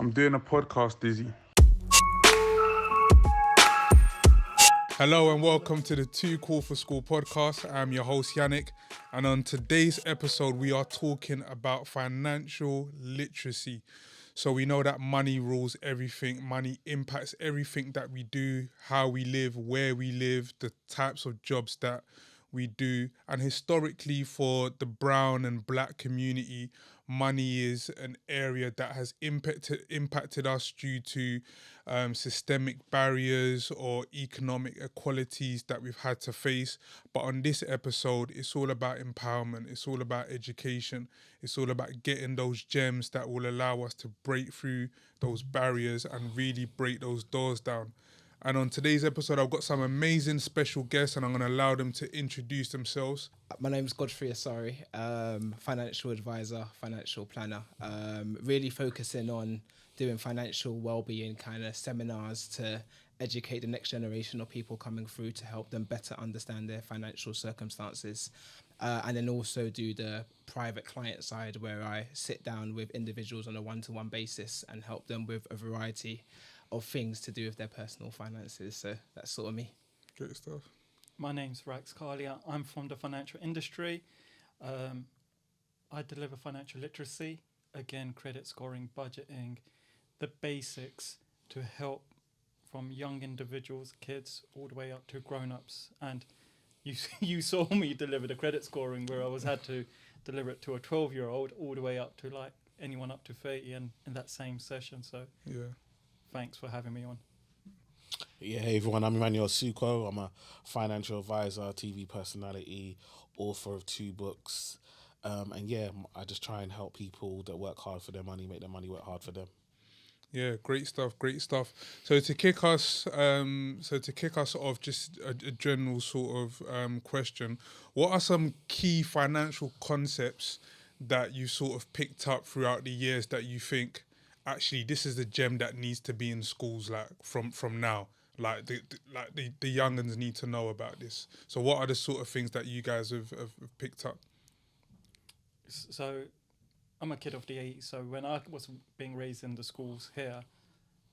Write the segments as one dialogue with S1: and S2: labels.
S1: I'm doing a podcast, Dizzy. Hello and welcome to the Too Cool for School podcast. I'm your host Yannick, and on today's episode we are talking about financial literacy. So we know that money rules everything, money impacts everything that we do, how we live, where we live, the types of jobs that we do. And historically for the brown and black community, money is an area that has impacted us due to systemic barriers or economic inequalities that we've had to face. But on this episode, it's all about empowerment, it's all about education, it's all about getting those gems that will allow us to break through those barriers and really break those doors down. And on today's episode, I've got some amazing special guests and I'm going to allow them to introduce themselves.
S2: My name's Godfrey Asare, financial advisor, financial planner, really focusing on doing financial well-being kind of seminars to educate the next generation of people coming through to help them better understand their financial circumstances. And then also do the private client side where I sit down with individuals on a one-to-one basis and help them with a variety of things to do with their personal finances. So that's sort of me.
S1: Great stuff.
S3: My name's Rax Kalia. I'm from the financial industry. I deliver financial literacy, again, credit scoring, budgeting, the basics to help from young individuals, kids, all the way up to grown-ups. And you saw me deliver the credit scoring where I had to deliver it to a 12-year-old all the way up to like anyone up to 30 in that same session. So
S1: yeah.
S3: Thanks for having me on.
S4: Yeah, hey everyone, I'm Emmanuel Asuquo. I'm a financial advisor, TV personality, author of 2 books. And yeah, I just try and help people that work hard for their money, make their money work hard for them.
S1: Yeah, great stuff, great stuff. So to kick us off, just a general sort of question. What are some key financial concepts that you sort of picked up throughout the years that you think, actually, this is the gem that needs to be in schools, like from now? Like the young'uns need to know about this. So what are the sort of things that you guys have picked up?
S3: So I'm a kid of the 80s, so when I was being raised in the schools here,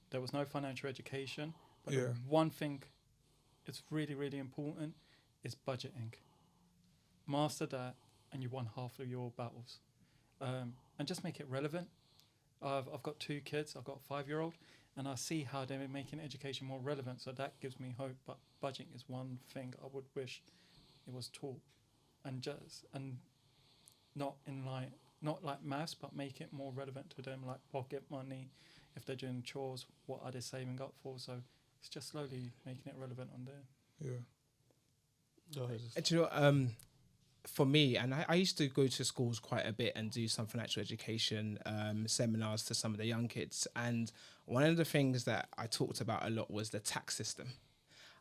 S3: there was no financial education. But the one thing that's really, really important is budgeting. Master that and you won half of your battles. And just make it relevant. I've got 2 kids. I've got a 5-year-old, and I see how they're making education more relevant. So that gives me hope. But budgeting is one thing I would wish it was taught, and not like maths, but make it more relevant to them, like pocket money. If they're doing chores, what are they saving up for? So it's just slowly making it relevant on there.
S1: Yeah.
S4: Go ahead.
S2: Do you know, for me, and I used to go to schools quite a bit and do some financial education seminars to some of the young kids. And one of the things that I talked about a lot was the tax system.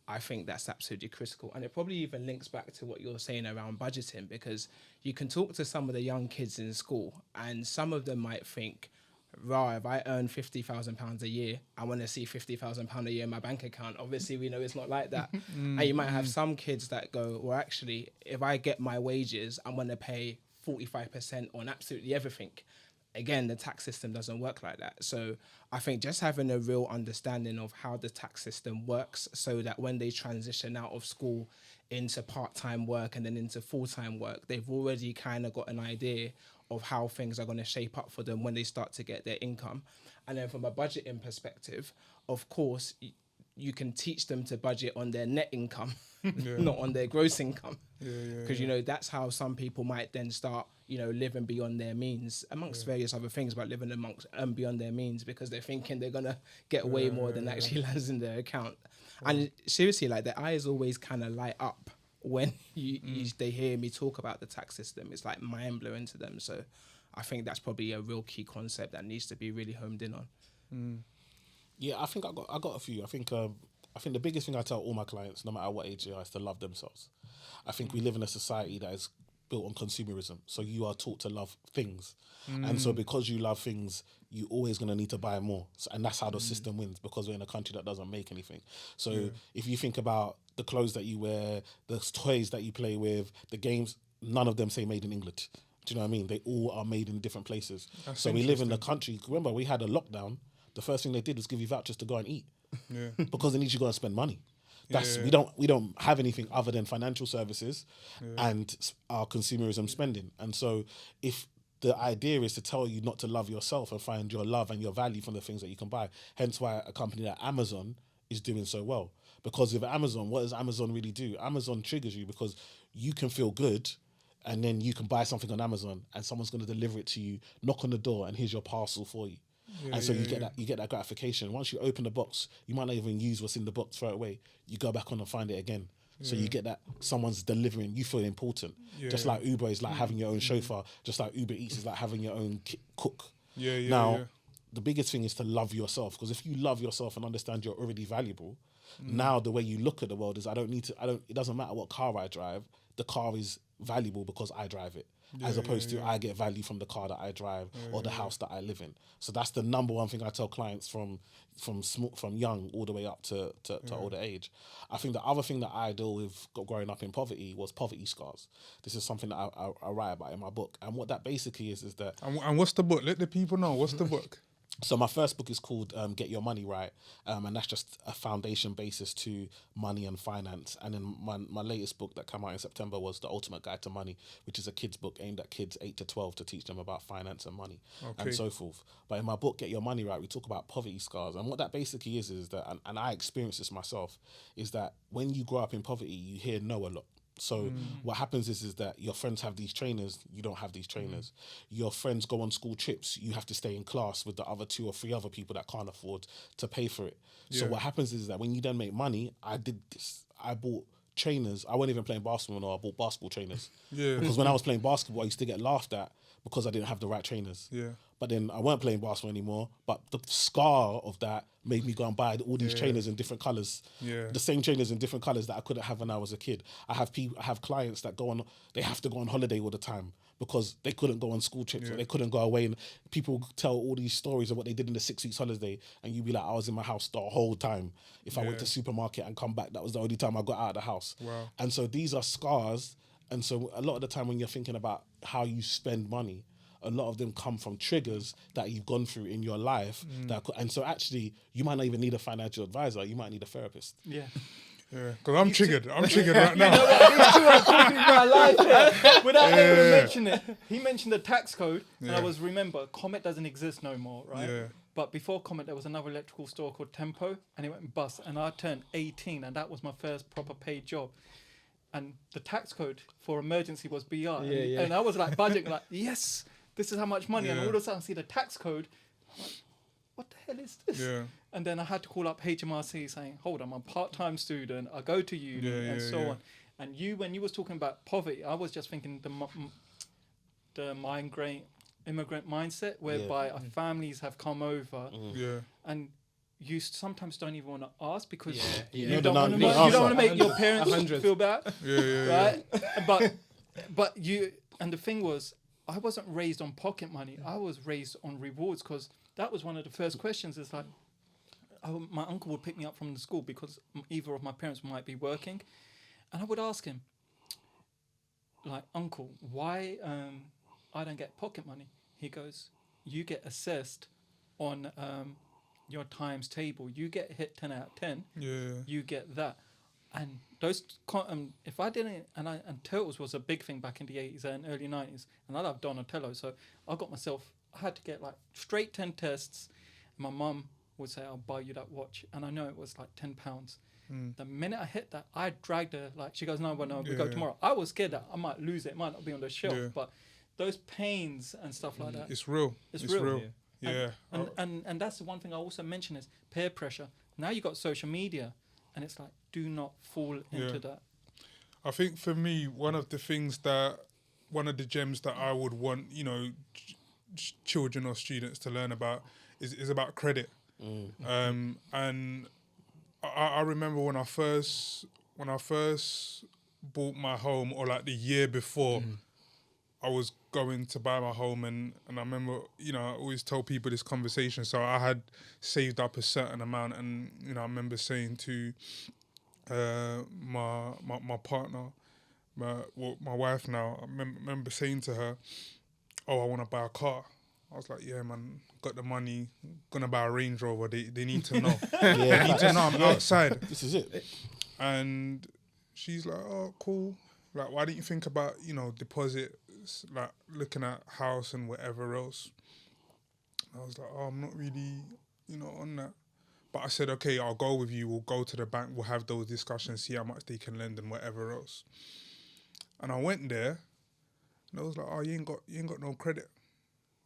S2: I think that's absolutely critical. And it probably even links back to what you're saying around budgeting, because you can talk to some of the young kids in school and some of them might think, right, if I earn £50,000 a year, I want to see £50,000 a year in my bank account. Obviously, we know it's not like that. And you might have some kids that go, well, actually, if I get my wages, I'm going to pay 45% on absolutely everything. Again, the tax system doesn't work like that. So I think just having a real understanding of how the tax system works so that when they transition out of school into part-time work and then into full-time work, they've already kind of got an idea of how things are going to shape up for them when they start to get their income. And then from a budgeting perspective, of course, you can teach them to budget on their net income, not on their gross income. Because, you know, that's how some people might then start, you know, living beyond their means, amongst various other things, but living amongst beyond their means because they're thinking they're going to get way more than actually lands in their account. And seriously, like, their eyes always kind of light up when they hear me talk about the tax system. It's like mind-blowing to them. So I think that's probably a real key concept that needs to be really homed in on.
S4: Yeah, I think I got a few. I think the biggest thing I tell all my clients, no matter what age they are, is to love themselves. I think we live in a society that is built on consumerism. So you are taught to love things. And so because you love things, you're always going to need to buy more. So, and that's how the system wins, because we're in a country that doesn't make anything. So if you think about the clothes that you wear, the toys that you play with, the games, none of them say made in England. Do you know what I mean? They all are made in different places. So we live in a country. Remember, we had a lockdown the first thing they did was give you vouchers to go and eat.
S1: Yeah.
S4: Because they need you to go and spend money. That's
S1: Yeah.
S4: we don't have anything other than financial services and our consumerism spending. And so if the idea is to tell you not to love yourself and find your love and your value from the things that you can buy, hence why a company like Amazon is doing so well. Because with Amazon, what does Amazon really do? Amazon triggers you because you can feel good and then you can buy something on Amazon and someone's going to deliver it to you, knock on the door, and here's your parcel for you. And so you get that gratification. Once you open the box, you might not even use what's in the box, throw it away. You go back on and find it again. So you get that someone's delivering, you feel important. Just like Uber is like having your own chauffeur, just like Uber Eats is like having your own cook. The biggest thing is to love yourself, because if you love yourself and understand you're already valuable, now the way you look at the world is it doesn't matter what car I drive, the car is valuable because I drive it. As opposed to I get value from the car that I drive or the house that I live in. So that's the number one thing I tell clients from young all the way up to older age. I think the other thing that I deal with growing up in poverty was poverty scars. This is something that I write about in my book. And what that basically is that...
S1: And what's the book? Let the people know. What's the book?
S4: So my first book is called Get Your Money Right, and that's just a foundation basis to money and finance. And then my latest book that came out in September was The Ultimate Guide to Money, which is a kids book aimed at kids 8 to 12 to teach them about finance and money and so forth. But in my book, Get Your Money Right, we talk about poverty scars. And what that basically is that, and I experienced this myself, is that when you grow up in poverty, you hear no a lot. So what happens is that your friends have these trainers, you don't have these trainers. Your friends go on school trips, you have to stay in class with the other 2 or 3 other people that can't afford to pay for it. So what happens is that when you then make money, I did this. I bought trainers. I wasn't even playing basketball, no, I bought basketball trainers. Because when I was playing basketball, I used to get laughed at because I didn't have the right trainers. But then I weren't playing basketball anymore. But the scar of that made me go and buy all these trainers in different colours. The same trainers in different colours that I couldn't have when I was a kid. I have clients that they have to go on holiday all the time because they couldn't go on school trips or they couldn't go away. And people tell all these stories of what they did in the 6 weeks holiday. And you'd be like, I was in my house the whole time. If I went to supermarket and come back, that was the only time I got out of the house.
S1: Wow.
S4: And so these are scars. And so a lot of the time when you're thinking about how you spend money, a lot of them come from triggers that you've gone through in your life. And so actually, you might not even need a financial advisor. You might need a therapist.
S1: Because I'm triggered. I'm triggered right now.
S3: These 2 are talking about life here without even mentioning it. He mentioned the tax code, and I remember, Comet doesn't exist no more, right? But before Comet, there was another electrical store called Tempo, and it went bust. And I turned 18, and that was my first proper paid job. And the tax code for emergency was BR. And I was like budgeting, like, yes, this is how much money. And all of a sudden I see the tax code. I'm like, what the hell is this? And then I had to call up HMRC saying, hold on, I'm a part-time student. I go to uni and so on. And when you was talking about poverty, I was just thinking the immigrant mindset whereby our families have come over and you sometimes don't even want to ask because you don't want to make your parents feel bad, right? But and the thing was, I wasn't raised on pocket money. I was raised on rewards because that was one of the first questions. Is like, my uncle would pick me up from the school because either of my parents might be working, and I would ask him, like, Uncle, why I don't get pocket money? He goes, you get assessed on your times table. You get hit 10 out of 10. You get that. And those, if I didn't, and turtles was a big thing back in the 80s and early 90s, and I loved Donatello, so I had to get like straight 10 tests. My mum would say, I'll buy you that watch. And I know it was like £10. The minute I hit that, I dragged her, like, she goes, no, we go tomorrow. I was scared that I might lose it. It might not be on the shelf, but those pains and stuff like that.
S1: It's real. It's real.
S3: And that's the one thing I also mention is peer pressure. Now you got social media, and it's like, do not fall into that.
S1: I think for me, one of the gems that I would want, children or students to learn about is about credit. And I remember when I first bought my home, or like the year before, I was going to buy my home, and I remember, I always tell people this conversation. So I had saved up a certain amount, and I remember saying to my partner, my wife now, I remember saying to her, "Oh, I want to buy a car." I was like, yeah, man, got the money, gonna buy a Range Rover. They need to know.
S4: Yeah,
S1: They need to know I'm outside.
S4: this is it.
S1: And she's like, oh, cool. Like, why didn't you think about, deposits, like looking at house and whatever else? I was like, oh, I'm not really, on that. But I said, okay, I'll go with you. We'll go to the bank. We'll have those discussions, see how much they can lend and whatever else. And I went there, and I was like, oh, you ain't got no credit.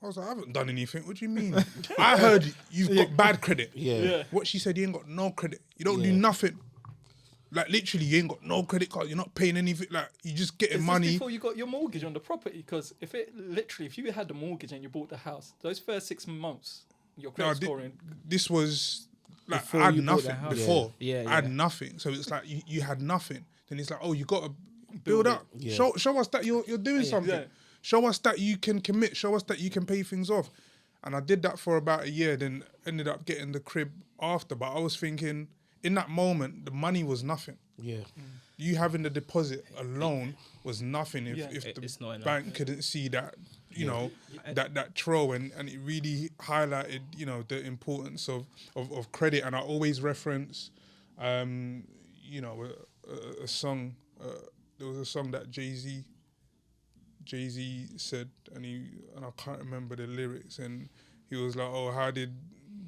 S1: I was like, I haven't done anything. What do you mean? I heard you've got bad credit.
S4: Yeah.
S1: What she said, you ain't got no credit. You don't do nothing. Like, literally, you ain't got no credit card. You're not paying anything. Like, you just getting
S3: Is
S1: money.
S3: this before you got your mortgage on the property? Because if you had the mortgage and you bought the house, those first 6 months, your credit scoring.
S1: This was, like,
S2: Before
S1: I had
S2: you bought the
S1: nothing
S2: house.
S1: before.
S2: Yeah,
S1: I had
S2: yeah.
S1: nothing. So it's like, you had nothing. Then it's like, oh, you got to build
S3: Build it.
S1: up.
S4: Yeah.
S1: Show us that you're doing something.
S3: Yeah.
S1: Show us that you can commit. Show us that you can pay things off. And I did that for about a year, then ended up getting the crib after. But I was thinking, in that moment, the money was nothing.
S4: Yeah.
S1: You having the deposit alone was nothing if
S2: It's not
S1: the
S2: enough.
S1: bank couldn't see that, that throw. And it really highlighted, the importance of credit. And I always reference, a song. There was a song that Jay-Z said, and I can't remember the lyrics, and he was like, "Oh, how did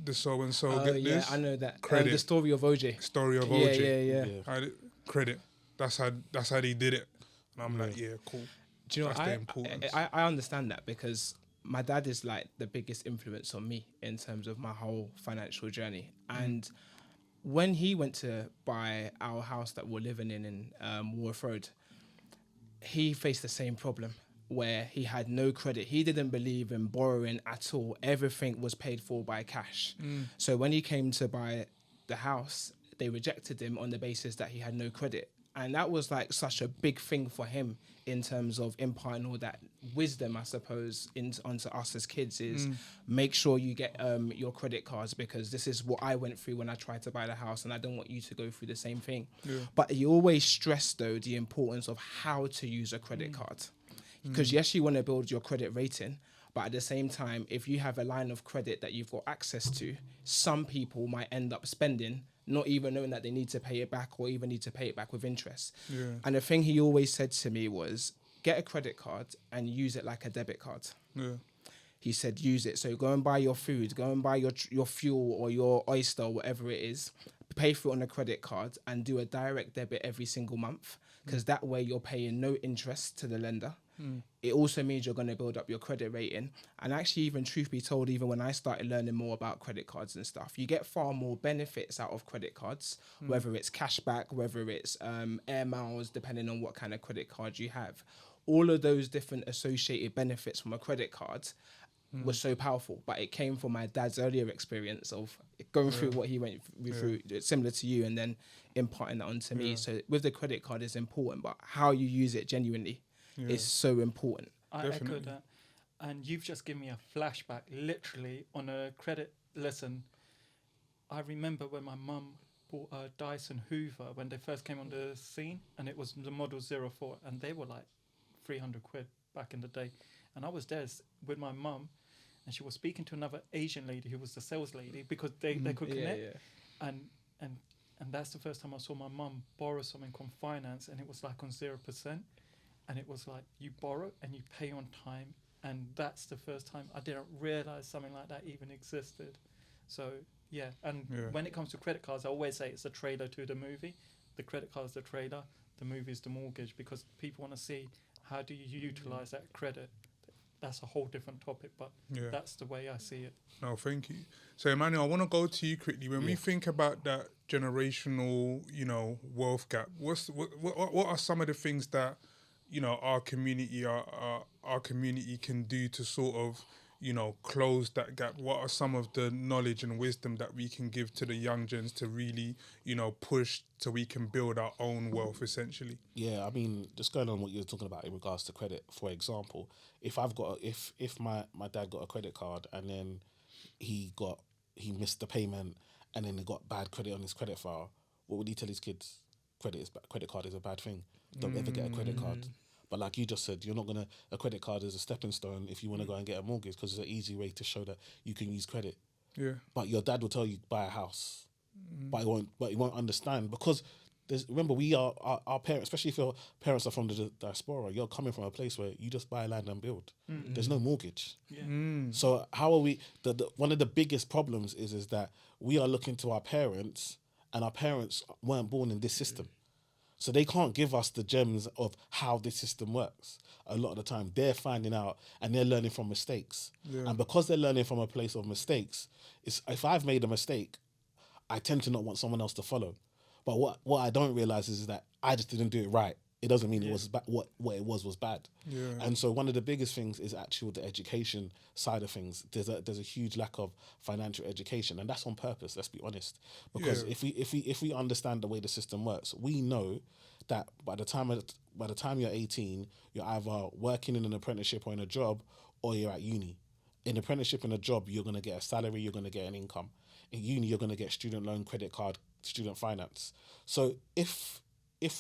S1: the so and so get this?"
S2: I know that.
S1: Credit.
S2: The story of OJ.
S1: Story of
S2: Yeah,
S1: OJ.
S2: yeah.
S1: How did, credit. That's how they did it. And I'm like, yeah, cool.
S2: Do you know?
S1: That's the importance.
S2: I understand that because my dad is like the biggest influence on me in terms of my whole financial journey. And when he went to buy our house that we're living in Wharf Road, he faced the same problem where he had no credit. He didn't believe in borrowing at all. Everything was paid for by cash. So when he came to buy the house, they rejected him on the basis that he had no credit. And that was like such a big thing for him in terms of imparting all that wisdom, I suppose, onto us as kids is make sure you get your credit cards, because this is what I went through when I tried to buy the house and I don't want you to go through the same thing. Yeah. But he always stressed, though, the importance of how to use a credit card. Because yes, you want to build your credit rating, but at the same time, if you have a line of credit that you've got access to, some people might end up spending not even knowing that they need to pay it back or even need to pay it back with interest. Yeah. And the thing he always said to me was, get a credit card and use it like a debit card. Yeah. He said, use it. So go and buy your food, go and buy your fuel or your oyster or whatever it is, pay for it on a credit card and do a direct debit every single month, because that way you're paying no interest to the lender. It also means you're going to build up your credit rating. And actually, even truth be told, even when I started learning more about credit cards and stuff, you get far more benefits out of credit cards, whether it's cashback, whether it's air miles, depending on what kind of credit card you have. All of those different associated benefits from a credit card was so powerful, but it came from my dad's earlier experience of going through what he went through, similar to you, and then imparting that onto me. So with the credit card is important, but how you use it genuinely is so important.
S3: I echo that. And you've just given me a flashback, literally, on a credit lesson. I remember when my mum bought a Dyson Hoover when they first came on the scene, and it was the model 04, and they were like 300 quid back in the day. And I was there with my mum, and she was speaking to another Asian lady who was the sales lady, because they could connect. Yeah. And that's the first time I saw my mum borrow something from finance, and it was like on 0%. And it was like, you borrow and you pay on time. And that's the first time I didn't realize something like that even existed. So, yeah. And when it comes to credit cards, I always say it's a trailer to the movie. The credit card is the trailer, the movie is the mortgage, because people want to see how do you utilize that credit. That's a whole different topic, but that's the way I see it. No,
S1: thank you. So, Emmanuel, I want to go to you quickly. When we think about that generational, wealth gap, what are some of the things that our community can do to sort of, close that gap? What are some of the knowledge and wisdom that we can give to the young gens to really, push so we can build our own wealth, essentially? Yeah,
S4: I mean, just going on what you were talking about in regards to credit, for example, if my dad got a credit card and then he missed the payment and then he got bad credit on his credit file, what would he tell his kids? Credit card is a bad thing. Don't ever get a credit card. But like you just said, you're not gonna. A credit card is a stepping stone if you want to go and get a mortgage because it's an easy way to show that you can use credit.
S1: Yeah.
S4: But your dad will tell you buy a house, but he won't understand because remember we are our parents, especially if your parents are from the diaspora. You're coming from a place where you just buy land and build. There's no mortgage. So how are we? One of the biggest problems is that we are looking to our parents, and our parents weren't born in this system. So they can't give us the gems of how this system works. A lot of the time, they're finding out and they're learning from mistakes. Yeah. And because they're learning from a place of mistakes, if I've made a mistake, I tend to not want someone else to follow. But what I don't realize is that I just didn't do it right. It doesn't mean it was what it was bad. Yeah. And so one of the biggest things is actually the education side of things. There's a huge lack of financial education, and that's on purpose. Let's be honest, because if we understand the way the system works, we know that by the time you're 18, you're either working in an apprenticeship or in a job, or you're at uni. In apprenticeship and a job, you're going to get a salary, you're going to get an income. In uni, you're going to get student loan, credit card, student finance. So if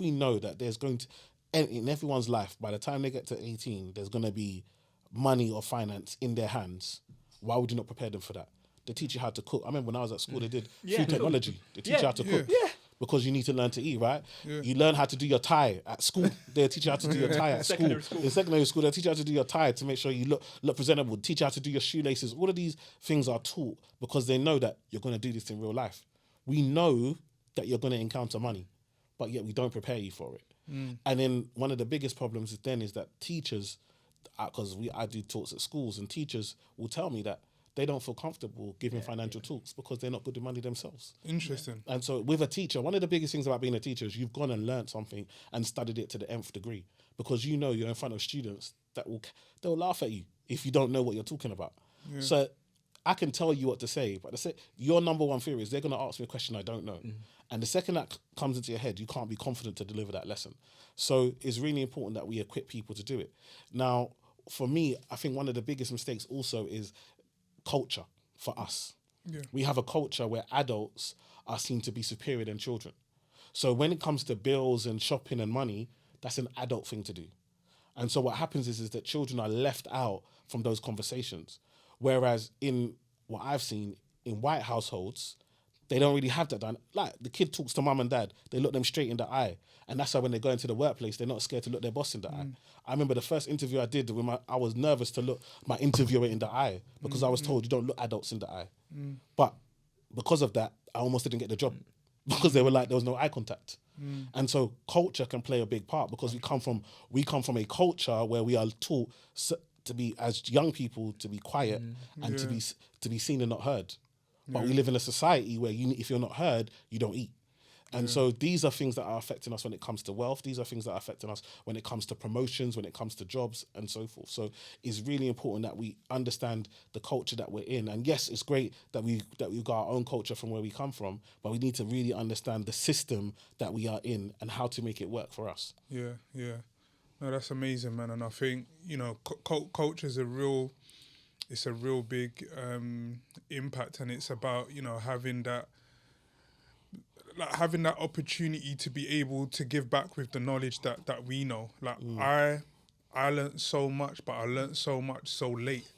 S4: we know that there's going to, in everyone's life, by the time they get to 18, there's going to be money or finance in their hands, why would you not prepare them for that? They teach you how to cook. I remember when I was at school, they did food technology. They teach you how to cook. Yeah. Because you need to learn to eat, right? Yeah. You learn how to do your tie at school. They teach you how to do your tie at school. In secondary school, they teach you how to do your tie to make sure you look presentable. Teach you how to do your shoelaces. All of these things are taught because they know that you're going to do this in real life. We know that you're going to encounter money, but yet we don't prepare you for it. And then one of the biggest problems is that teachers, because I do talks at schools, and teachers will tell me that they don't feel comfortable giving financial talks because they're not good with money themselves.
S1: Interesting.
S4: And so with a teacher, one of the biggest things about being a teacher is you've gone and learned something and studied it to the nth degree, because you know you're in front of students they'll laugh at you if you don't know what you're talking about. Yeah. So I can tell you what to say, but your number one fear is they're going to ask me a question I don't know. And the second that comes into your head, you can't be confident to deliver that lesson. So it's really important that we equip people to do it. Now, for me, I think one of the biggest mistakes also is culture for us. Yeah. We have a culture where adults are seen to be superior than children. So when it comes to bills and shopping and money, that's an adult thing to do. And so what happens is that children are left out from those conversations. Whereas in what I've seen in white households, they don't really have that done. Like the kid talks to mum and dad, they look them straight in the eye. And that's why when they go into the workplace, they're not scared to look their boss in the eye. I remember the first interview I did, I was nervous to look my interviewer in the eye because I was told you don't look adults in the eye. But because of that, I almost didn't get the job because they were like, there was no eye contact. And so culture can play a big part because we come from a culture where we are taught to be, as young people, to be quiet and to be seen and not heard. But we live in a society where if you're not heard, you don't eat. And so these are things that are affecting us when it comes to wealth. These are things that are affecting us when it comes to promotions, when it comes to jobs and so forth. So it's really important that we understand the culture that we're in. And yes, it's great that we've got our own culture from where we come from, but we need to really understand the system that we are in and how to make it work for us.
S1: Yeah. No, that's amazing, man. And I think, culture is a real big impact, and it's about, having that opportunity to be able to give back with the knowledge that we know. Like I learned so much, but I learned so much so late.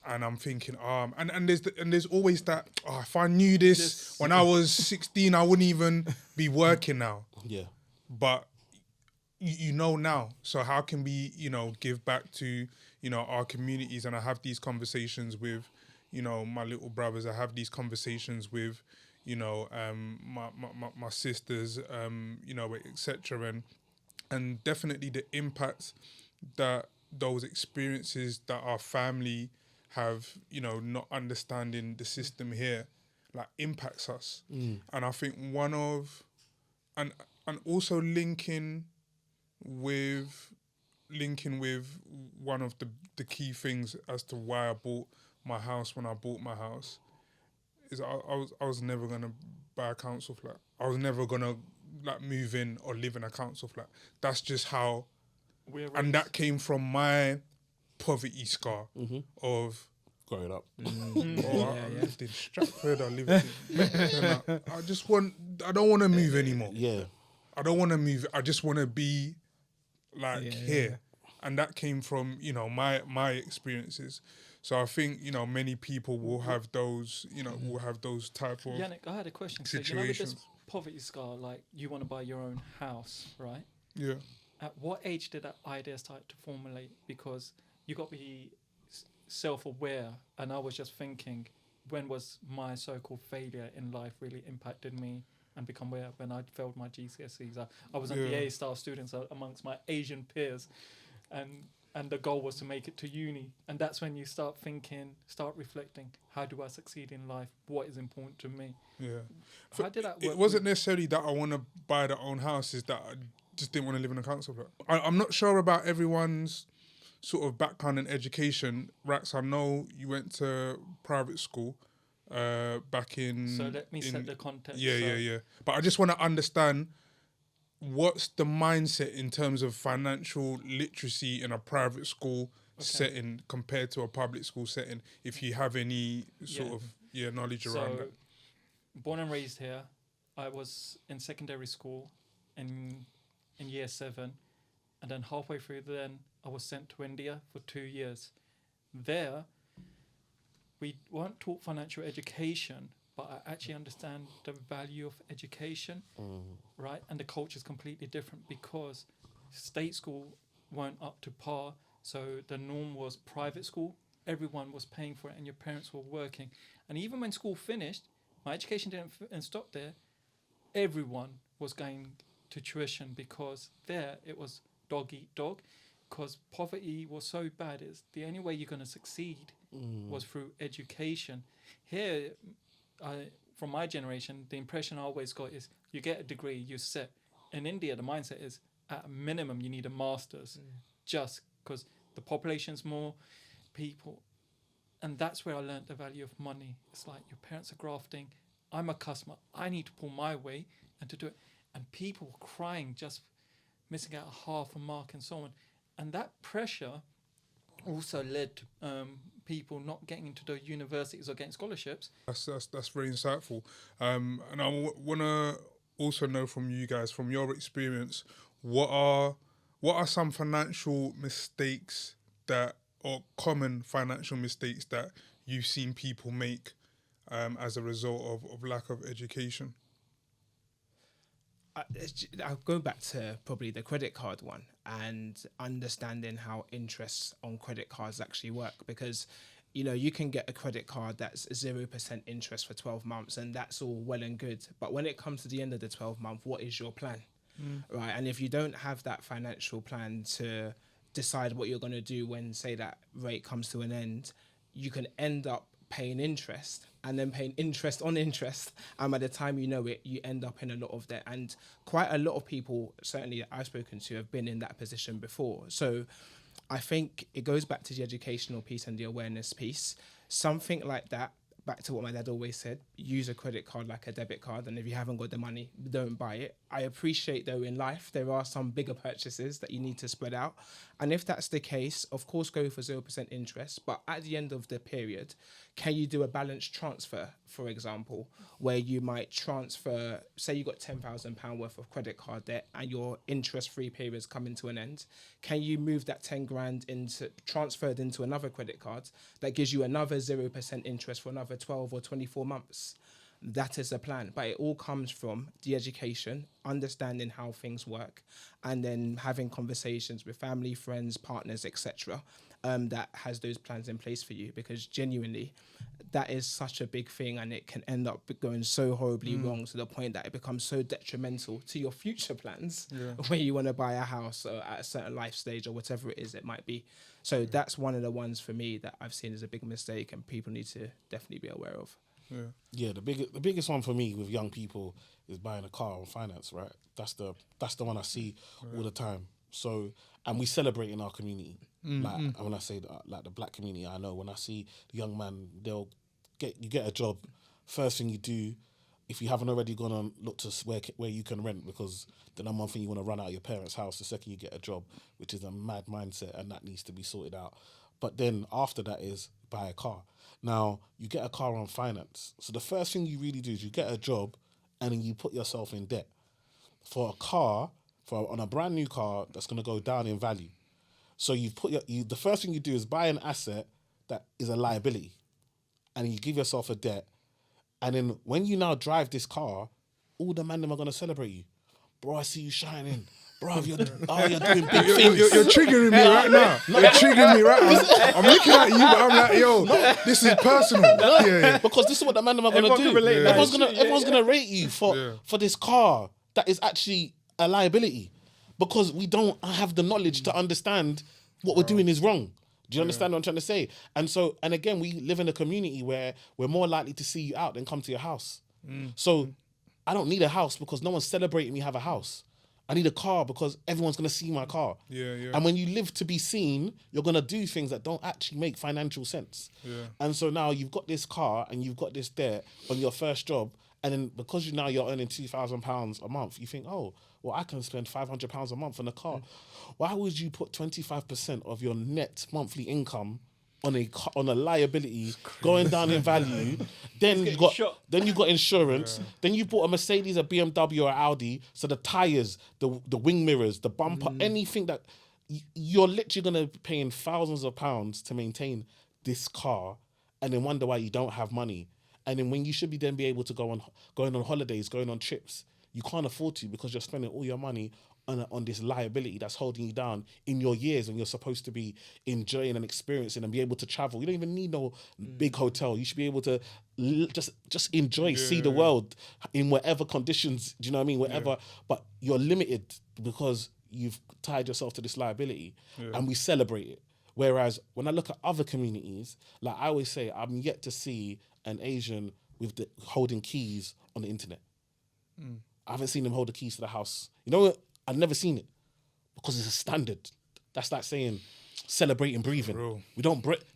S1: And I'm thinking, and there's always that, if I knew this when I was 16, I wouldn't even be working now. Yeah. But you know now. So how can we, give back to, our communities? And I have these conversations with, my little brothers. I have these conversations with, my sisters, etc. And definitely the impact that those experiences that our family have, not understanding the system here, like impacts us. And I think and also linking with one of the key things as to why I bought my house when I bought my house is I was never gonna buy a council flat. I was never gonna move in or live in a council flat. That's just how, and that came from my poverty scar of
S4: growing up.
S1: I lived in Stratford. I lived in. I don't want to move anymore.
S4: Yeah,
S1: I don't want to move. I just want to be like
S2: Yeah.
S1: here, and that came from my experiences. So I think many people will have those will have those type of
S3: Yannick, I had a question. So with
S1: situations.
S3: this poverty scar, like you want to buy your own house, right?
S1: Yeah.
S3: At what age did that idea start to formulate? Because you got to be self-aware, and I was just thinking, when was my so-called failure in life really impacted me and become aware? When I failed my GCSEs, I wasn't the A-star students amongst my Asian peers, and the goal was to make it to uni, and that's when you start thinking, start reflecting, how do I succeed in life? What is important to me?
S1: Yeah.
S3: How did that work?
S1: It wasn't necessarily that I want to buy their own house, it's that I just didn't want to live in a council flat. I'm not sure about everyone's sort of background and education. Rax, I know you went to private school back in...
S3: So let me set the context.
S1: Yeah. But I just want to understand, what's the mindset in terms of financial literacy in a private school setting compared to a public school setting, if you have any sort of knowledge around that?
S3: Born and raised here, I was in secondary school in year 7, and then halfway through then I was sent to India for 2 years. There, we weren't taught financial education, but I actually understand the value of education, right? And the culture is completely different because state school weren't up to par. So the norm was private school. Everyone was paying for it and your parents were working. And even when school finished, my education didn't stop there. Everyone was going to tuition because there it was dog eat dog, because poverty was so bad. It's the only way you're going to succeed was through education. Here, from my generation, the impression I always got is you get a degree, you're set. In India, the mindset is at a minimum you need a master's, just because the population's more people. And that's where I learned the value of money. It's like your parents are grafting, I'm a customer, I need to pull my way and to do it. And people were crying, just missing out half a mark and so on. And that pressure also led to people not getting into the universities or getting scholarships.
S1: That's very insightful. And I want to also know from you guys, from your experience, what are some financial mistakes or common financial mistakes that you've seen people make as a result of lack of education?
S2: I'll go back to probably the credit card one and understanding how interests on credit cards actually work, because you can get a credit card that's 0% interest for 12 months and that's all well and good, but when it comes to the end of the 12 month, what is your plan? Right? And if you don't have that financial plan to decide what you're going to do when, say, that rate comes to an end, you can end up paying interest and then paying interest on interest, and by the time you know it, you end up in a lot of debt. And quite a lot of people, certainly that I've spoken to, have been in that position before. So I think it goes back to the educational piece and the awareness piece. Something like that, back to what my dad always said, use a credit card like a debit card, and if you haven't got the money, don't buy it. I appreciate, though, in life there are some bigger purchases that you need to spread out, and if that's the case, of course go for 0% interest, but at the end of the period, can you do a balance transfer, for example, where you might transfer, say you got £10,000 worth of credit card debt and your interest-free period's coming to an end, can you move that 10 grand transferred into another credit card that gives you another 0% interest for another 12 or 24 months? That is a plan, but it all comes from the education, understanding how things work, and then having conversations with family, friends, partners, etc. That has those plans in place for you, because genuinely that is such a big thing, and it can end up going so horribly wrong to the point that it becomes so detrimental to your future plans when you want to buy a house or at a certain life stage or whatever it is it might be. So that's one of the ones for me that I've seen as a big mistake and people need to definitely be aware of.
S4: Yeah, the biggest one for me with young people is buying a car on finance, right? That's the one I see all the time. So, and we celebrate in our community. Like, when I say that, like the black community, I know when I see the young man, you get a job. First thing you do, if you haven't already gone on, look to where you can rent, because the number one thing you want to run out of your parents' house the second you get a job, which is a mad mindset, and that needs to be sorted out. But then after that is buy a car. Now, you get a car on finance. So the first thing you really do is you get a job and then you put yourself in debt. For a car, on a brand new car that's going to go down in value. So you've put the first thing you do is buy an asset that is a liability, and you give yourself a debt. And then when you now drive this car, all the man them are going to celebrate you. Bro, I see you shining. Bro, you're doing big things.
S1: You're triggering me right now. You're triggering me right now. I'm looking at you, but I'm like, yo, this is personal. Yeah.
S4: Because this is what the man them are going to do. Everyone's going to rate you for this car that is actually a liability, because we don't have the knowledge to understand what we're doing is wrong. Do you understand what I'm trying to say? And again, we live in a community where we're more likely to see you out than come to your house. So I don't need a house because no one's celebrating me have a house. I need a car because everyone's going to see my car. And when you live to be seen, you're going to do things that don't actually make financial sense. And so now you've got this car and you've got this debt on your first job. And then because you're earning £2,000 a month, you think, oh, well, I can spend £500 a month on a car. Why would you put 25% of your net monthly income on a liability going down in value? Then you got insurance. Then you bought a Mercedes, a BMW, or an Audi. So the tires, the wing mirrors, the bumper, anything that you're literally gonna be paying thousands of pounds to maintain this car, and then wonder why you don't have money. And then when you should be able to going on holidays, going on trips, you can't afford to because you're spending all your money on this liability that's holding you down in your years when you're supposed to be enjoying and experiencing and be able to travel. You don't even need no big hotel. You should be able to just enjoy, see the world in whatever conditions, do you know what I mean? Whatever, but you're limited because you've tied yourself to this liability, and we celebrate it. Whereas when I look at other communities, like I always say, I'm yet to see an Asian with holding keys on the internet. I haven't seen them hold the keys to the house. You know what? I've never seen it because it's a standard. That's like saying celebrating breathing.
S1: Bro.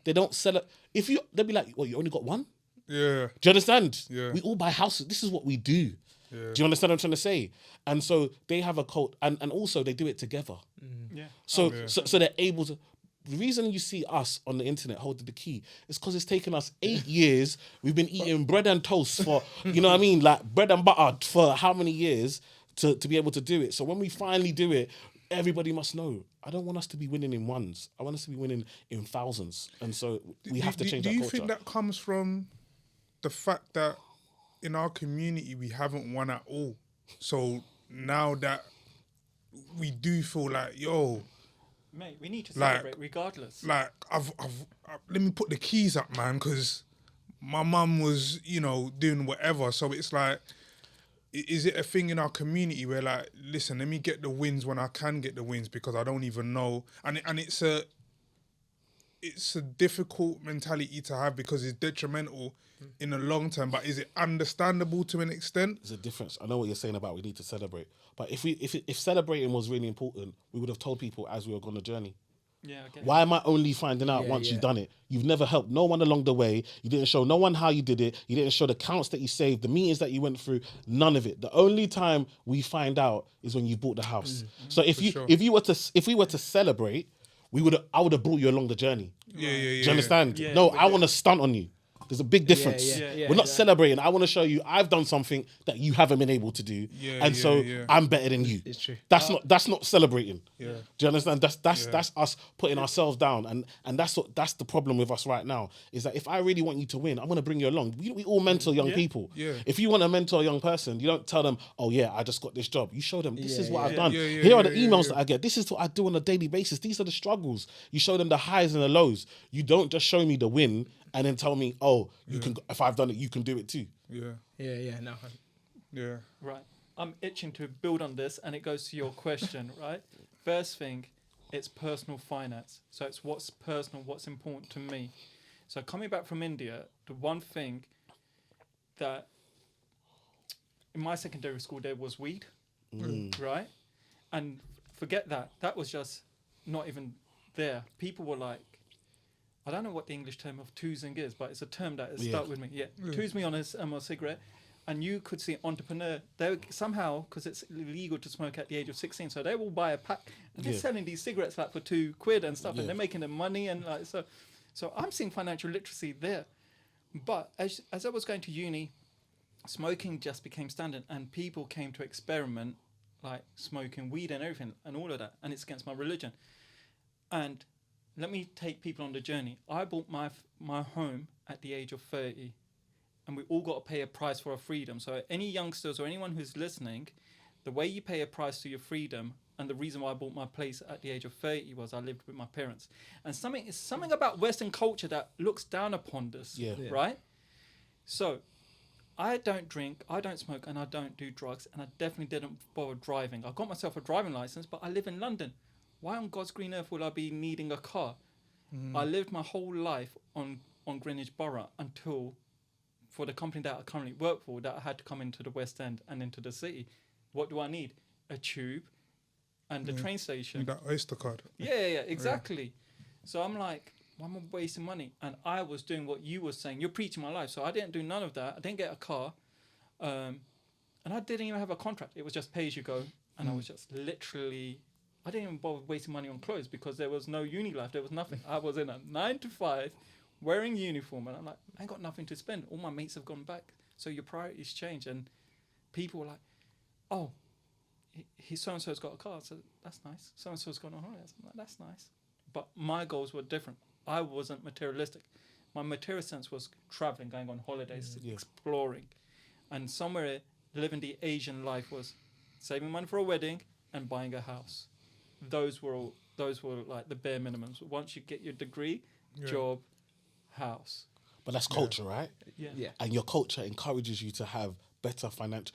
S4: They don't celebrate. They'll be like, well, you only got one?
S1: Yeah.
S4: Do you understand?
S1: Yeah.
S4: We all buy houses. This is what we do.
S1: Yeah.
S4: Do you understand what I'm trying to say? And so they have a cult, and also they do it together.
S3: Yeah.
S4: So they're able to. The reason you see us on the internet holding the key is because it's taken us 8 years. We've been eating bread and toast for, you know what I mean? Like bread and butter for how many years to be able to do it. So when we finally do it, everybody must know. I don't want us to be winning in ones. I want us to be winning in thousands. And so we have to change that culture.
S1: Do you think that comes from the fact that in our community we haven't won at all? So now that we do feel like, yo,
S3: mate, we need to celebrate regardless.
S1: Like, I've let me put the keys up, man, because my mum was, doing whatever. So it's like, is it a thing in our community where, like, listen, let me get the wins when I can get the wins because I don't even know, and it's a difficult mentality to have because it's detrimental in the long term. But is it understandable to an extent?
S4: There's a difference. I know what you're saying about we need to celebrate, but if celebrating was really important, we would have told people as we were on the journey.
S3: Yeah. Okay.
S4: Why am I only finding out once you've done it? You've never helped no one along the way. You didn't show no one how you did it. You didn't show the counts that you saved, the meetings that you went through. None of it. The only time we find out is when you bought the house. So if we were to celebrate, I would have brought you along the journey. Do you understand?
S3: Yeah,
S4: no, I want to stunt on you. There's a big difference. We're not celebrating. I want to show you I've done something that you haven't been able to do, I'm better than you.
S2: It's true.
S4: That's not celebrating.
S1: Yeah.
S4: Do you understand? That's us putting ourselves down, and that's the problem with us right now. Is that if I really want you to win, I'm going to bring you along. We all mentor young people.
S1: Yeah.
S4: If you want to mentor a young person, you don't tell them, oh yeah, I just got this job. You show them this is what I've done. Here are the emails that I get. This is what I do on a daily basis. These are the struggles. You show them the highs and the lows. You don't just show me the win and then tell me, oh, you can. If I've done it, you can do it too.
S1: Yeah.
S2: No.
S1: Yeah.
S3: Right. I'm itching to build on this, and it goes to your question, right? First thing, it's personal finance. So it's what's personal, what's important to me. So coming back from India, the one thing that in my secondary school there was weed, right? And forget that. That was just not even there. People were like, I don't know what the English term of toozing is, but it's a term that has stuck with me. Yeah, tooze me on a cigarette. And you could see entrepreneur, they somehow, because it's illegal to smoke at the age of 16, so they will buy a pack and they're selling these cigarettes like for £2 and stuff, and they're making them money and like so. So I'm seeing financial literacy there. But as I was going to uni, smoking just became standard, and people came to experiment like smoking weed and everything and all of that, and it's against my religion. And let me take people on the journey. I bought my home at the age of 30, and we all got to pay a price for our freedom. So any youngsters or anyone who's listening, the way you pay a price to your freedom, and the reason why I bought my place at the age of 30 was I lived with my parents. And something about Western culture that looks down upon this, right? So I don't drink, I don't smoke, and I don't do drugs, and I definitely didn't bother driving. I got myself a driving license, but I live in London. Why on God's green earth would I be needing a car? I lived my whole life on Greenwich Borough until, for the company that I currently work for, that I had to come into the West End and into the city. What do I need? A tube and the train station.
S1: That Oyster card.
S3: Yeah, exactly. Yeah. So I'm like, why am I wasting money? And I was doing what you were saying. You're preaching my life. So I didn't do none of that. I didn't get a car. And I didn't even have a contract. It was just pay as you go. And I was just literally, I didn't even bother wasting money on clothes because there was no uni life. There was nothing. I was in a 9 to 5 wearing uniform. And I'm like, I ain't got nothing to spend. All my mates have gone back. So your priorities change. And people were like, oh, he so-and-so's got a car. So that's nice. So-and-so's gone on holidays. I'm like, that's nice. But my goals were different. I wasn't materialistic. My material sense was traveling, going on holidays, exploring. And somewhere living the Asian life was saving money for a wedding and buying a house. Those were like the bare minimums. Once you get your degree, job, house.
S4: But that's culture, right?
S3: Yeah.
S4: And your culture encourages you to have better financial.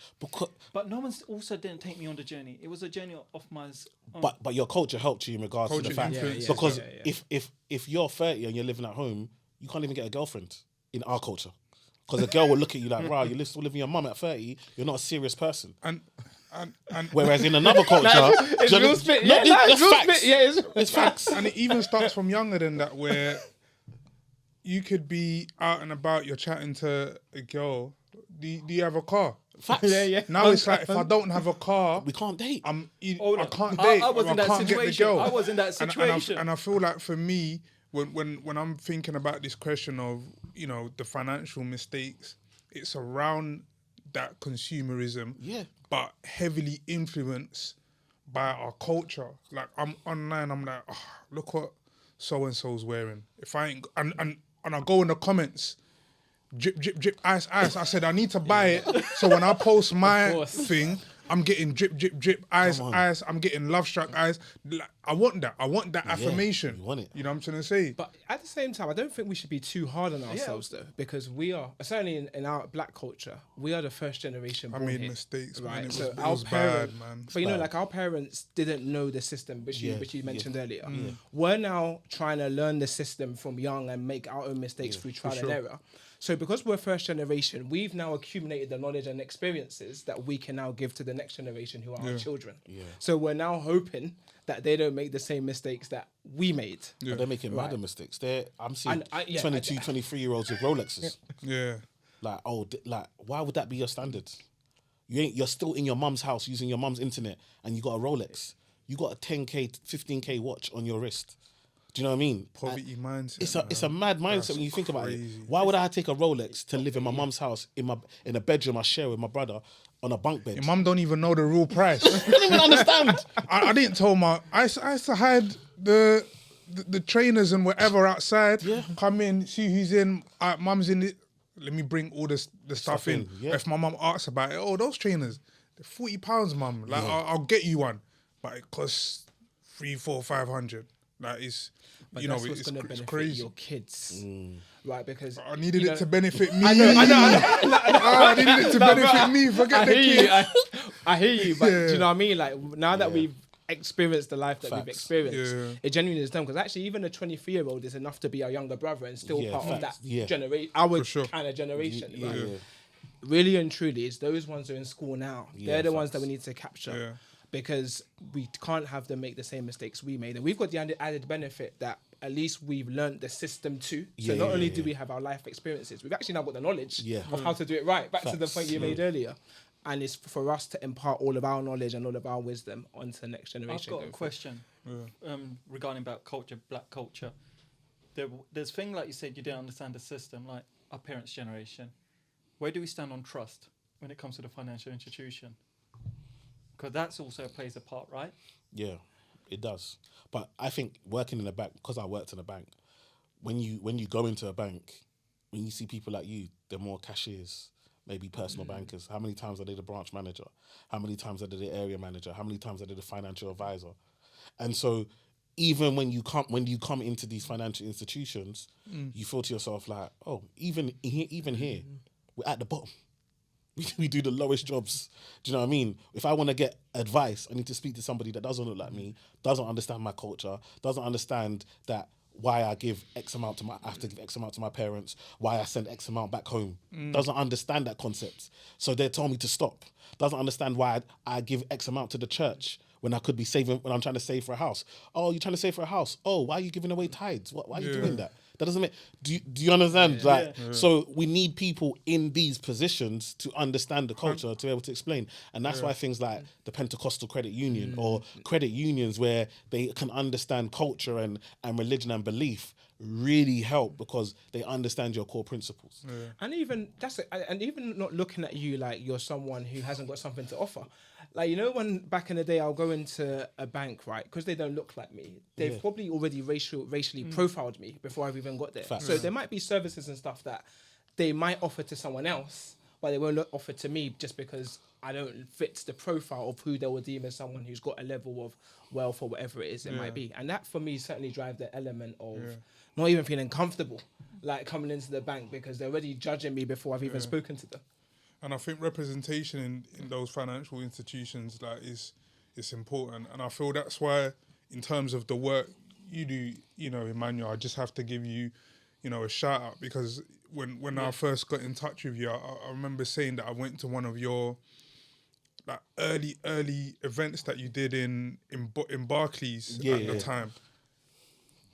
S3: But no one also didn't take me on the journey. It was a journey of my own.
S4: But your culture helped you in regards to the fact because if you're 30 and you're living at home, you can't even get a girlfriend in our culture. Because a girl will look at you like, right, you're still living with your mum at 30, you're not a serious person. And whereas in another culture,
S2: it's real spit.
S4: It's facts.
S1: And it even starts from younger than that, where you could be out and about, you're chatting to a girl. Do you have a car?
S4: Facts.
S1: Now it's like, if I don't have a car,
S4: we can't date.
S1: I can't date.
S3: I was in that situation. I was in that situation.
S1: And I feel like for me, when I'm thinking about this question of, you know, the financial mistakes, it's around that consumerism, but heavily influenced by our culture. Like, I'm online, I'm like, oh, look what so and so's wearing. If I ain't, and I go in the comments, drip, drip, drip, ice, ice. I said, I need to buy it. So when I post my thing, I'm getting drip, drip, drip, ice, ice. I'm getting love struck eyes. I want that. I want that affirmation.
S4: You want it.
S1: You know what I'm trying to say?
S2: But at the same time, I don't think we should be too hard on ourselves though, because we are, certainly in our black culture, we are the first generation born
S1: I made
S2: here,
S1: mistakes,
S2: right?
S1: man.
S2: So
S1: it was bad, man.
S2: But you know, like our parents didn't know the system, which you mentioned earlier. We're now trying to learn the system from young and make our own mistakes through trial and error. So because we're first generation, we've now accumulated the knowledge and experiences that we can now give to the next generation who are our children. So we're now hoping that they don't make the same mistakes that we made.
S4: But they're making madder mistakes. I'm seeing 22, 23-year-olds with Rolexes. Like, why would that be your standards? You're still in your mum's house using your mum's internet and you got a Rolex. You got a 10K, 15K watch on your wrist. Do you know what I mean?
S1: Poverty mindset.
S4: It's a mad mindset when you think about it. Why would I take a Rolex to live in my mum's house in a bedroom I share with my brother on a bunk bed?
S1: Your mum don't even know the real price.
S4: I don't even understand.
S1: I didn't tell my. I used to hide the trainers and whatever outside. Come in, see who's in. Mum's in it. Let me bring all the stuff in. If my mum asks about it, oh, those trainers, they're £40, mum. Like I'll get you one, but it costs 300, 400, 500. Like it's.
S2: But
S1: you
S2: that's
S1: know,
S2: what's going to benefit
S1: crazy.
S2: your kids, right? Because
S1: I needed it to benefit me.
S2: I know.
S1: I needed it to benefit me. Forget the kids.
S2: I hear you, but do you know what I mean? Like now that we've experienced the life that we've experienced, it genuinely is done. Because actually, even a 23-year-old is enough to be our younger brother and still part of that generation, our kind of generation. Right? Really and truly, it's those ones who are in school now. They're the ones that we need to capture. Because we can't have them make the same mistakes we made. And we've got the added benefit that at least we've learned the system too. So not only do we have our life experiences, we've actually now got the knowledge of how to do it right. Back to the point you made earlier. And it's for us to impart all of our knowledge and all of our wisdom onto the next generation.
S3: I've got a question regarding about culture, black culture. There's thing like you said, you didn't understand the system, like our parents' generation. Where do we stand on trust when it comes to the financial institution? because that's also plays a part, right?
S4: Yeah, it does. But I think working in a bank, because I worked in a bank, when you go into a bank, when you see people like you, they're more cashiers, maybe personal bankers. How many times are they the branch manager? How many times are they the area manager? How many times are they the financial advisor? And so even when you come into these financial institutions, you feel to yourself like, oh, even here, we're at the bottom. We do the lowest jobs. Do you know what I mean? If I want to get advice, I need to speak to somebody that doesn't look like me, doesn't understand my culture, doesn't understand that why I give X amount to I have to give X amount to my parents, why I send X amount back home. Doesn't understand that concept. So they told me to stop. Doesn't understand why I give X amount to the church when I could be saving, when I'm trying to save for a house. Oh, you're trying to save for a house. Oh, why are you giving away tithes? Why are you doing that? That doesn't make. Do you understand? So we need people in these positions to understand the culture, to be able to explain, and that's why things like the Pentecostal Credit Union or credit unions, where they can understand culture and religion and belief, really help because they understand your core principles.
S2: And even and even not looking at you like you're someone who hasn't got something to offer. Like, you know, when back in the day I'll go into a bank, right, because they don't look like me, they've probably already racially profiled me before I've even got there.
S4: Facts.
S2: So there might be services and stuff that they might offer to someone else, but they won't offer to me just because I don't fit the profile of who they will deem as someone who's got a level of wealth or whatever it is it might be. And that for me certainly drives the element of not even feeling comfortable like coming into the bank because they're already judging me before I've even spoken to them.
S1: And I think representation in those financial institutions is important. And I feel that's why, in terms of the work you do, you know, Emmanuel, I just have to give you, you know, a shout out, because when I first got in touch with you, I remember saying that I went to one of your like early events that you did in Barclays at the time.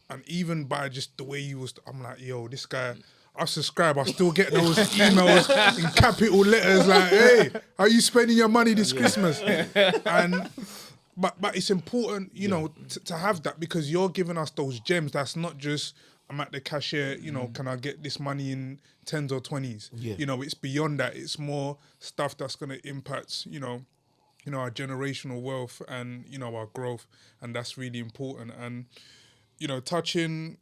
S1: And even by just the way you was, I'm like, yo, this guy, I subscribe, I still get those emails in capital letters like, hey, how you spending your money this Christmas? And but it's important, you know, to have that, because you're giving us those gems. That's not just, I'm at the cashier, you know, can I get this money in 10s or 20s? You know, it's beyond that. It's more stuff that's going to impact, you know, our generational wealth and, you know, our growth. And that's really important. And, you know, touching,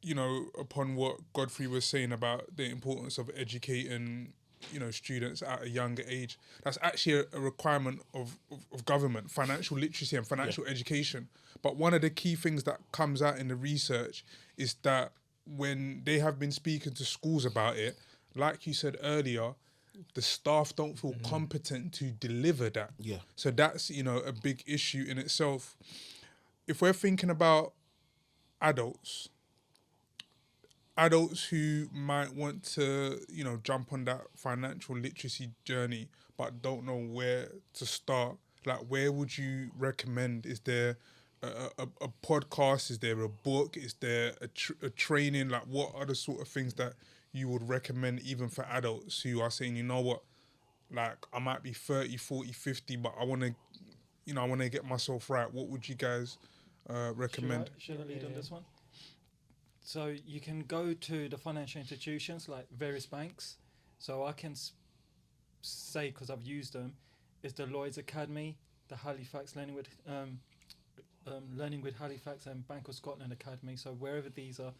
S1: you know, upon what Godfrey was saying about the importance of educating, you know, students at a younger age. That's actually a requirement of government, financial literacy and financial education. But one of the key things that comes out in the research is that when they have been speaking to schools about it, like you said earlier, the staff don't feel competent to deliver that. So that's, you know, a big issue in itself. If we're thinking about adults who might want to, you know, jump on that financial literacy journey but don't know where to start, like, where would you recommend? Is there a podcast? Is there a book? Is there a training? Like, what are the sort of things that you would recommend even for adults who are saying, you know what, like, I might be 30, 40, 50, but I want to get myself right. What would you guys recommend?
S3: Should I lead on this one? So you can go to the financial institutions like various banks. So I can say, because I've used them, is the Lloyd's Academy, the Halifax Learning with Halifax, and Bank of Scotland Academy. So wherever these are,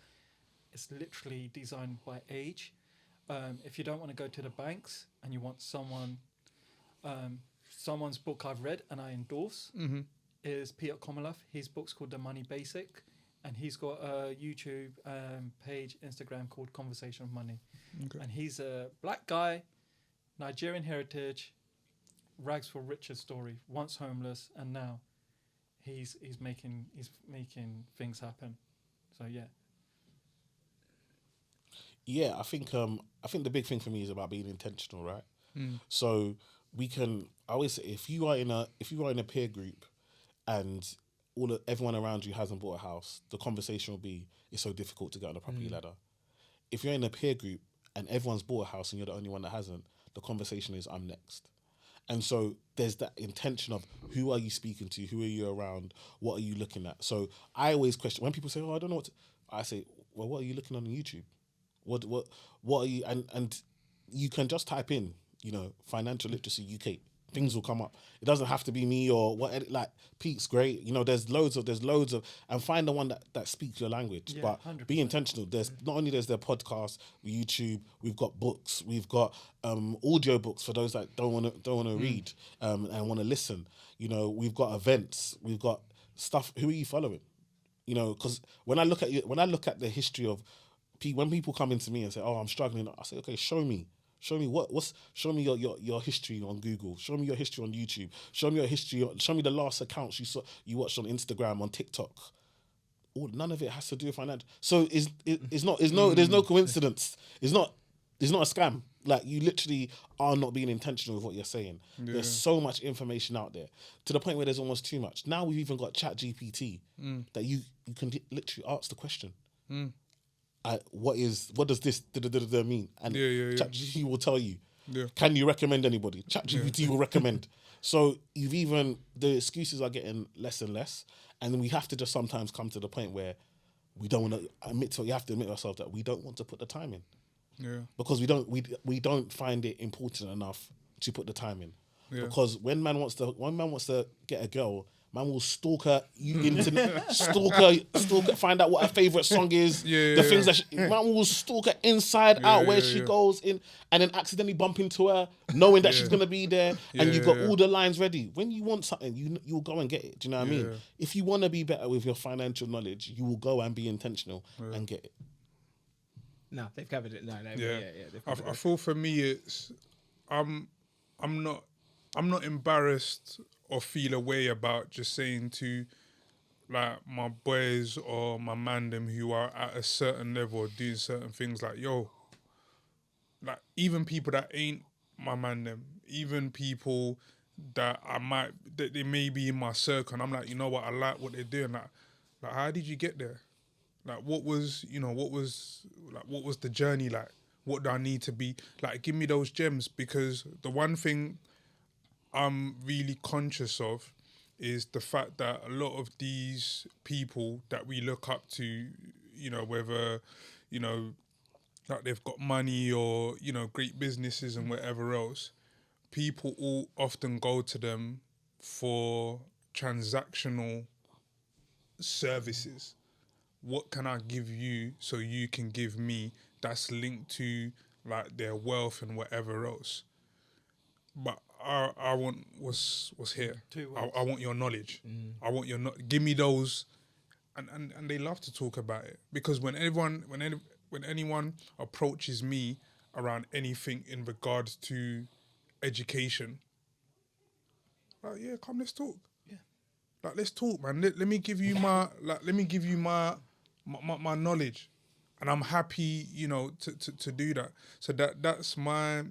S3: it's literally designed by age. If you don't want to go to the banks and you want someone's book I've read and I endorse is Peter Komoloff. His book's called The Money Basic. And he's got a YouTube page, Instagram, called Conversation of Money. And he's a black guy, Nigerian heritage, rags for riches story. Once homeless, and now he's making things happen. So
S4: yeah. I think the big thing for me is about being intentional, right? So we can, I always say, if you are in a peer group and everyone around you hasn't bought a house, the conversation will be, it's so difficult to get on the property ladder. If you're in a peer group and everyone's bought a house and you're the only one that hasn't, the conversation is, I'm next. And so there's that intention of, who are you speaking to? Who are you around? What are you looking at? So I always question, when people say, oh, I don't know what to, I say, well, what are you looking on YouTube? What are you, and you can just type in, you know, financial literacy UK, things will come up. It doesn't have to be me or what. Like Pete's great. You know, there's loads of, and find the one that speaks your language.
S3: Yeah,
S4: but
S3: 100%.
S4: be intentional. There's not only their podcast, YouTube. We've got books. We've got audio books for those that don't want to read and want to listen. You know, we've got events. We've got stuff. Who are you following? You know, because when I look at the history of when people come into me and say, "Oh, I'm struggling," I say, "Okay, show me show me your history on Google. Show me your history on YouTube. Show me your history. Show me the last accounts you watched on Instagram, on TikTok." None of it has to do with financial. So there's no coincidence. It's not a scam. Like, you literally are not being intentional with what you're saying. Yeah. There's so much information out there to the point where there's almost too much. Now we've even got ChatGPT that you can literally ask the question. What does this mean? And ChatGPT will tell you. Yeah. Can you recommend anybody? ChatGPT will recommend. So the excuses are getting less and less, and we have to just sometimes come to the point where we don't want to you have to admit ourselves that we don't want to put the time in. Yeah. Because we don't find it important enough to put the time in. Yeah. Because when man wants to get a girl, man will stalk her stalk her, find out what her favourite song is, things that man will stalk her inside out, where she goes in, and then accidentally bump into her, knowing that she's gonna be there, and you've got all the lines ready. When you want something, you'll go and get it. Do you know what I mean? If you want to be better with your financial knowledge, you will go and be intentional and get it.
S2: No, they've covered it. No,
S1: I feel for me, it's I'm not embarrassed or feel a way about just saying to, like, my boys or my man them who are at a certain level or doing certain things, like, yo, like, even people that ain't my man them, even people that that they may be in my circle, and I'm like, you know what, I like what they're doing. Like how did you get there? Like, what was the journey like? What do I need to be like? Give me those gems, because the one thing I'm really conscious of is the fact that a lot of these people that we look up to, you know, whether, you know, like they've got money or, you know, great businesses and whatever else, people all often go to them for transactional services. What can I give you so you can give me? That's linked to, like, their wealth and whatever else. But I want what's here. I want your knowledge. I want give me those, and they love to talk about it, because when anyone approaches me around anything in regards to education, like, yeah, come, let's talk. Yeah, like, let's talk, man. Let me give you my my knowledge, and I'm happy, you know, to do that. So that's my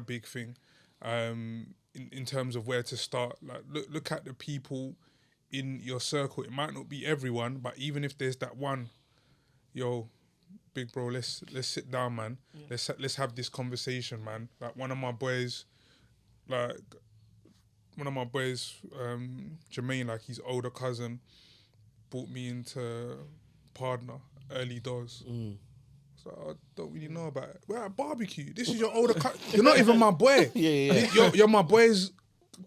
S1: big thing. In terms of where to start, like, look at the people in your circle. It might not be everyone, but even if there's that one, yo, big bro, let's sit down, man. Yeah. Let's have this conversation, man. Like, one of my boys, Jermaine, like, his older cousin, brought me into Partner early doors. So I don't really know about it. We're at barbecue. This is your older cousin. You're not even my boy. You're my boy's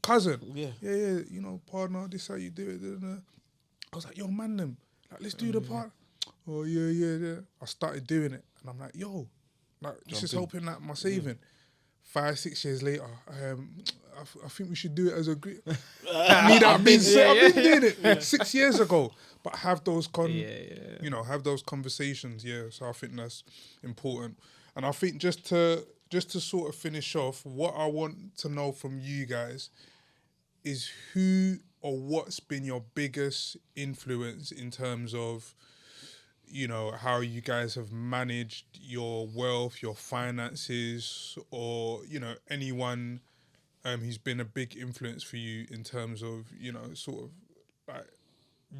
S1: cousin. Yeah. You know, Partner, this is how you do it. I was like, yo, man, them. Like, let's do the part. Oh, yeah. I started doing it. And I'm like, yo, like, this is helping, like, my saving. 5-6 years later, I think we should do it as a group. I've been doing it 6 years ago. But have those have those conversations. Yeah, so I think that's important. And I think just to sort of finish off, what I want to know from you guys is who or what's been your biggest influence in terms of, you know, how you guys have managed your wealth, your finances, or, you know, anyone who's been a big influence for you in terms of, you know, sort of like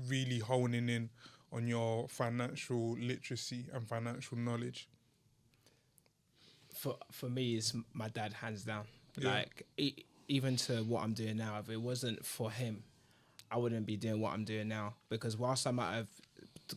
S1: really honing in on your financial literacy and financial knowledge.
S2: For me, it's my dad, hands down. Yeah. Like, even to what I'm doing now, if it wasn't for him, I wouldn't be doing what I'm doing now. Because whilst I might have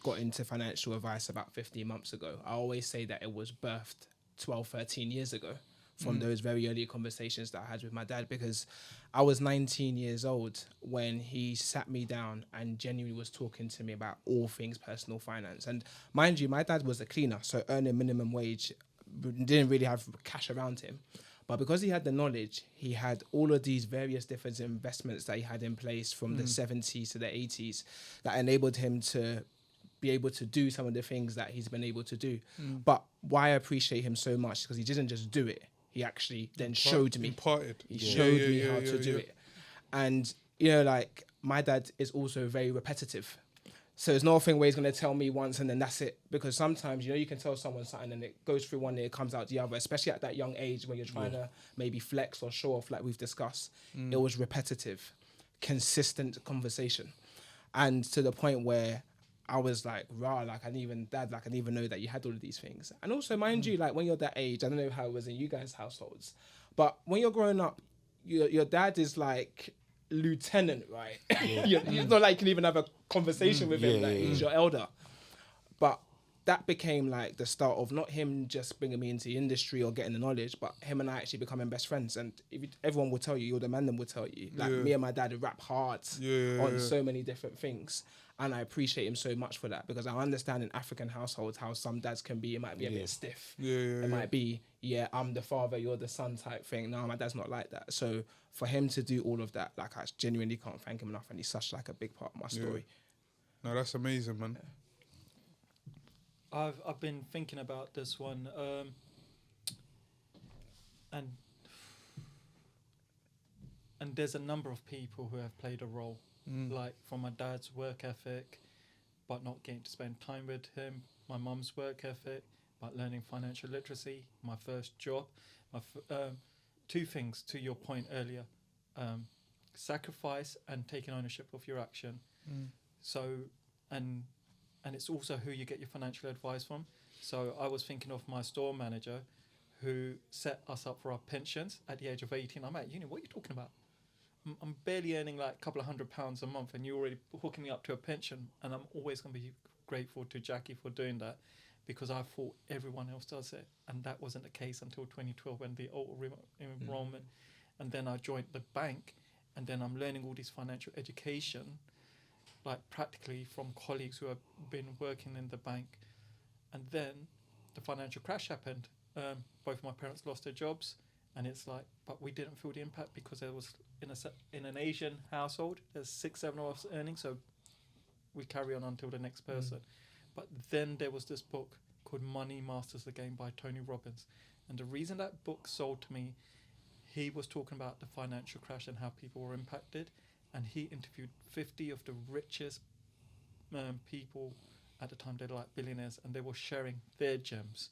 S2: got into financial advice about 15 months ago, I always say that it was birthed 12, 13 years ago from those very early conversations that I had with my dad, because I was 19 years old when he sat me down and genuinely was talking to me about all things personal finance. And mind you, my dad was a cleaner, so earning minimum wage, didn't really have cash around him. But because he had the knowledge, he had all of these various different investments that he had in place from the 70s to the 80s that enabled him to be able to do some of the things that he's been able to do. But why I appreciate him so much is because he didn't just do it. He actually then showed me. He showed me how to do it. And, you know, like, my dad is also very repetitive. So it's not a thing where he's going to tell me once and then that's it. Because sometimes, you know, you can tell someone something and it goes through one ear, it comes out the other, especially at that young age when you're trying to maybe flex or show off like we've discussed. It was repetitive, consistent conversation. And to the point where I was like, rah, like I didn't even know that you had all of these things. And also, mind you, like when you're that age, I don't know how it was in you guys' households, but when you're growing up, your dad is like lieutenant, right? It's not like you can even have a conversation with him, like he's your elder. But that became like the start of not him just bringing me into the industry or getting the knowledge, but him and I actually becoming best friends. And everyone will tell you, your man will tell you, like me and my dad rap hard on so many different things. And I appreciate him so much for that, because I understand in African households how some dads can be, it might be a bit stiff. It might be, I'm the father, you're the son type thing. No, my dad's not like that. So for him to do all of that, like I genuinely can't thank him enough. And he's such like a big part of my story.
S1: No, that's amazing, man.
S3: I've been thinking about this one, and there's a number of people who have played a role, like from my dad's work ethic, but not getting to spend time with him, my mum's work ethic, but learning financial literacy, my first job, two things to your point earlier, sacrifice and taking ownership of your action. So, and it's also who you get your financial advice from. So I was thinking of my store manager who set us up for our pensions at the age of 18. I'm at uni, what are you talking about? I'm barely earning like a couple of £100 a month and you're already hooking me up to a pension. And I'm always going to be grateful to Jackie for doing that, because I thought everyone else does it. And that wasn't the case until 2012 when the auto enrollment. And then I joined the bank, and then I'm learning all this financial education, like practically from colleagues who have been working in the bank. And then the financial crash happened. Both my parents lost their jobs, and it's like, but we didn't feel the impact because there was in an Asian household, there's 6-7 of us earning, so we carry on until the next person. But then there was this book called Money Masters the Game by Tony Robbins. And the reason that book sold to me, he was talking about the financial crash and how people were impacted. And he interviewed 50 of the richest people at the time. They were like billionaires, and they were sharing their gems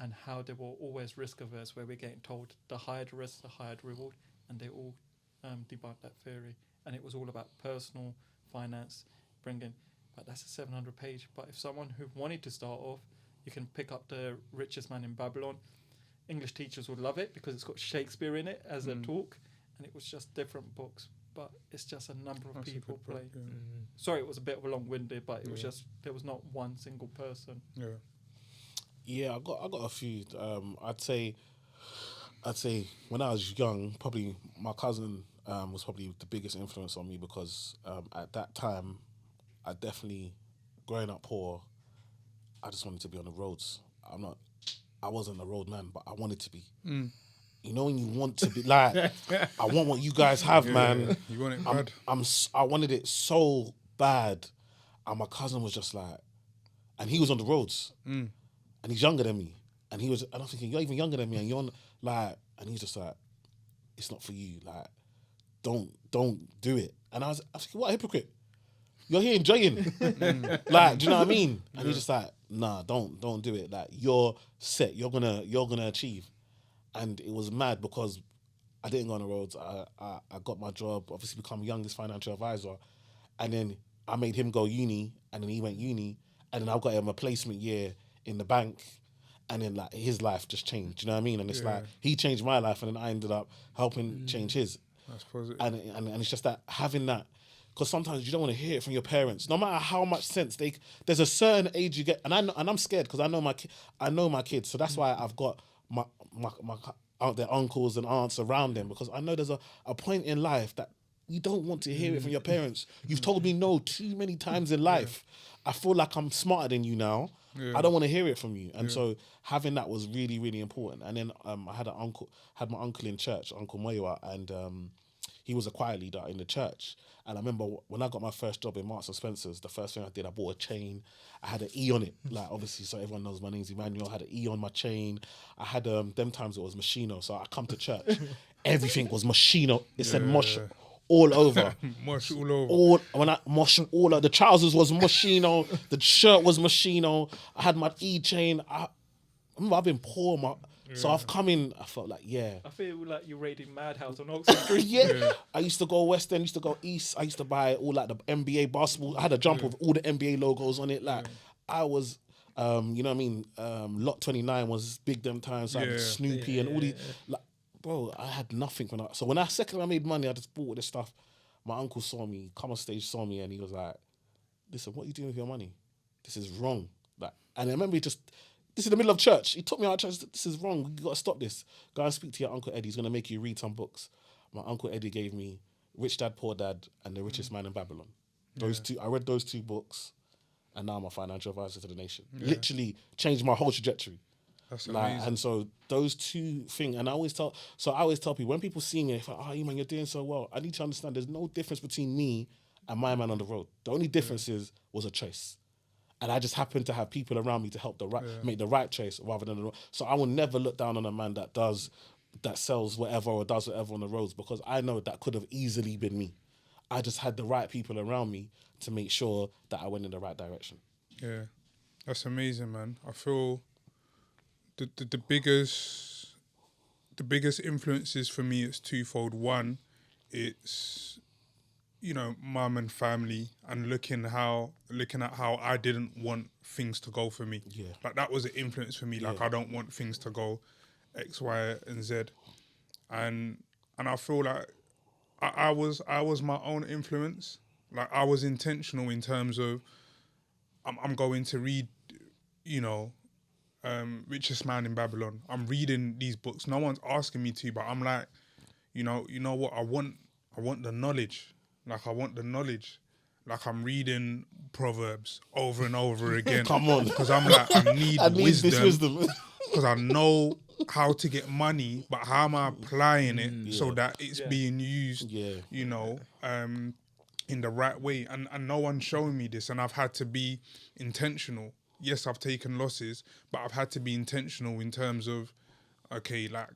S3: and how they were always risk averse, where we're getting told the higher the risk, the higher the reward. And they all debunked that theory. And it was all about personal finance, bringing... But that's a 700 page. But if someone who wanted to start off, you can pick up The Richest Man in Babylon. English teachers would love it because it's got Shakespeare in it as a talk. And it was just different books. But it's just a number of people playing. Sorry, it was a bit of a long-winded, but it was just, there was not one single person.
S4: Yeah, I got a few. I'd say when I was young, probably my cousin was probably the biggest influence on me, because at that time, I definitely, growing up poor, I just wanted to be on the roads. I wasn't a road man, but I wanted to be. You know when you want to be, like, I want what you guys have, man.
S1: You want it bad.
S4: I wanted it so bad. And my cousin was just like, and he was on the roads. And he's younger than me. And I'm thinking, you're even younger than me, and you're on, like, and he's just like, it's not for you. Like, don't do it. And I was thinking, what a hypocrite. You're here enjoying. Like, do you know what I mean? And he's just like, nah, don't do it. Like, you're set. You're gonna achieve. And it was mad because I didn't go on the roads. I got my job, obviously become youngest financial advisor. And then I made him go uni, and then he went uni. And then I got him a placement year in the bank. And then like his life just changed. You know what I mean? And it's like, he changed my life, and then I ended up helping change his.
S1: That's positive.
S4: And it's just that, having that, because sometimes you don't want to hear it from your parents, no matter how much sense there's a certain age you get, and I'm scared because I know my kids, so that's why I've got their uncles and aunts around them, because I know there's a point in life that you don't want to hear it from your parents. You've told me no too many times in life. I feel like I'm smarter than you now. I don't want to hear it from you. And so having that was really, really important. And then I had my uncle in church, Uncle Moyoa, and he was a choir leader in the church. And I remember when I got my first job in Marks and Spencer's, the first thing I did, I bought a chain. I had an E on it, like obviously, so everyone knows my name's Emmanuel. I had an E on my chain. I had them times it was Moschino. So I come to church, everything was Moschino. It said Mosh all over.
S1: Mosh all over.
S4: Mosh all over. The trousers was Moschino. The shirt was Moschino. I had my E chain. I remember I've been poor, so I've come in, I felt like,
S3: I feel like you're raiding Madhouse on Oxford Street.
S4: I used to go West End, used to go East. I used to buy all like the NBA basketball. I had a jumper with all the NBA logos on it. Like I was, you know what I mean? Lot 29 was big them times. So I had Snoopy and all these. Like, bro, I had nothing when I made money, I just bought all this stuff. My uncle saw me, come on stage, saw me, and he was like, "Listen, what are you doing with your money? This is wrong." Like, and I remember this is the middle of church. He took me out of church. This is wrong. You got to stop this. Go and speak to your Uncle Eddie. He's going to make you read some books. My Uncle Eddie gave me Rich Dad, Poor Dad and The Richest Man in Babylon. Those two, I read those two books, and now I'm a financial advisor to the nation. Literally changed my whole trajectory.
S1: That's amazing.
S4: And so those two things, and I always tell people, when people see me, they're like, "Oh, man, you're doing so well." I need to understand there's no difference between me and my man on the road. The only difference was a choice. And I just happen to have people around me to help make the right choice rather than the wrong. So I will never look down on a man that sells whatever or does whatever on the roads, because I know that could have easily been me. I just had the right people around me to make sure that I went in the right direction.
S1: Yeah, that's amazing, man. I feel the biggest influences for me is twofold. One, it's mum and family, and looking at how I didn't want things to go for me.
S4: Yeah.
S1: Like that was an influence for me. Like I don't want things to go X, Y, and Z. And I feel like I was my own influence. Like I was intentional in terms of I'm going to read, Richest Man in Babylon. I'm reading these books. No one's asking me to, but I'm like, you know what? I want the knowledge. Like, I want the knowledge. Like, I'm reading Proverbs over and over again.
S4: Come on.
S1: Because I'm like, I need wisdom.
S4: This
S1: Because I know how to get money, but how am I applying it so that it's being used, in the right way? And no one's showing me this, and I've had to be intentional. Yes, I've taken losses, but I've had to be intentional in terms of, okay, like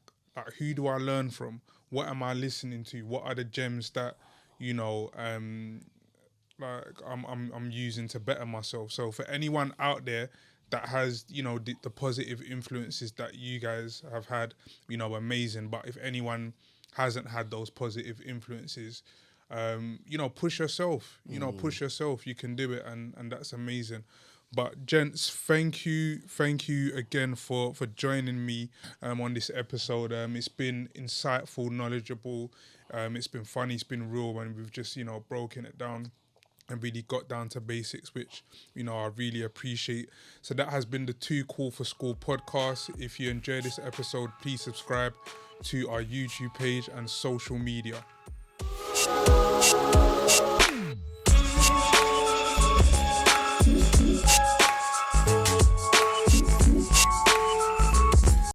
S1: who do I learn from? What am I listening to? What are the gems that I'm using to better myself? So for anyone out there that has, the positive influences that you guys have had, amazing. But if anyone hasn't had those positive influences, push yourself. Push yourself. You can do it, and that's amazing. But gents, thank you again for joining me on this episode. It's been insightful, knowledgeable. It's been funny, it's been real, and we've just broken it down and really got down to basics, which I really appreciate. So that has been the Too Cool for School podcast. If you enjoyed this episode, please subscribe to our YouTube page and social media.